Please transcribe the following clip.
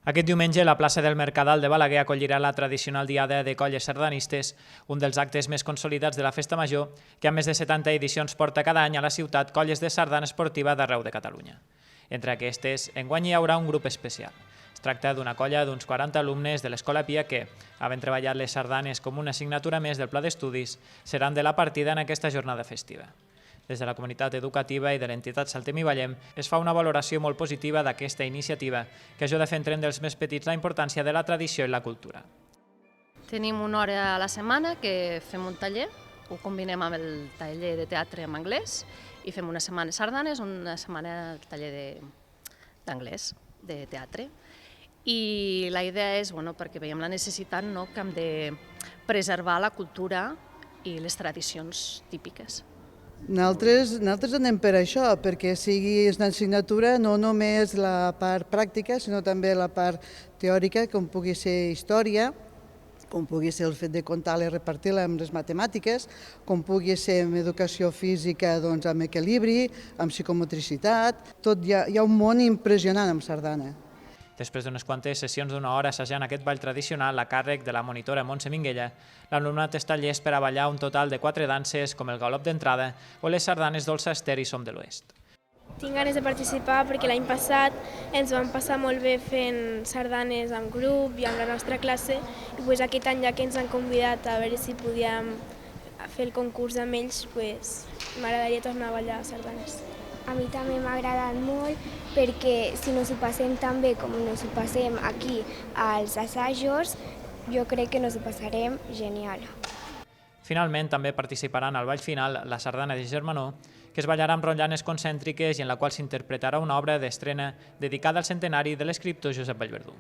Aquest diumenge, la plaça del Mercadal de Balaguer acollirà la tradicional diada de colles sardanistes, un dels actes més consolidats de la Festa Major, que amb més de 70 edicions porta cada any a la ciutat colles de sardana esportiva d'arreu de Catalunya. Entre aquestes, enguany hi haurà un grup especial. Es tracta d'una colla d'uns 40 alumnes de l'Escola Pia que, havent treballat les sardanes com una assignatura més del pla d'estudis, seran de la partida en aquesta jornada festiva. Des de la comunitat educativa i de l'entitat Saltem i Ballem es fa una valoració molt positiva d'aquesta iniciativa que ajuda a fer entendre els més petits la importància de la tradició i la cultura. Tenim una hora a la setmana que fem un taller, ho combinem amb el taller de teatre en anglès i fem una setmana sardanes, una setmana el taller d'anglès, de teatre. I la idea és, perquè veiem la necessitat que hem de preservar la cultura i les tradicions típiques. Nosaltres anem per això, perquè sigui una assignatura no només la part pràctica, sinó també la part teòrica, com pugui ser història, com pugui ser el fet de comptar-la i repartir-la amb les matemàtiques, com pugui ser amb educació física amb equilibri, amb psicomotricitat. Hi ha un món impressionant amb sardana. Després d'unes quantes sessions d'una hora assajant aquest ball tradicional a càrrec de la monitora Montse Minguella, l'alumnat està llest per a ballar un total de 4 danses com el galop d'entrada o les sardanes Dolça Ester i Som de l'Oest. Tinc ganes de participar perquè l'any passat ens vam passar molt bé fent sardanes en grup i amb la nostra classe i aquest any ja que ens han convidat a veure si podíem fer el concurs amb ells, m'agradaria tornar a ballar sardanes. A mi també m'ha agradat molt perquè si no s'ho passem tan bé com no s'ho passem aquí als assajos, jo crec que nos ho passarem genial. Finalment, també participaran al ball final la sardana de Germanó, que es ballarà amb rotllanes concèntriques i en la qual s'interpretarà una obra d'estrena dedicada al centenari de l'escriptor Josep Vallverdú.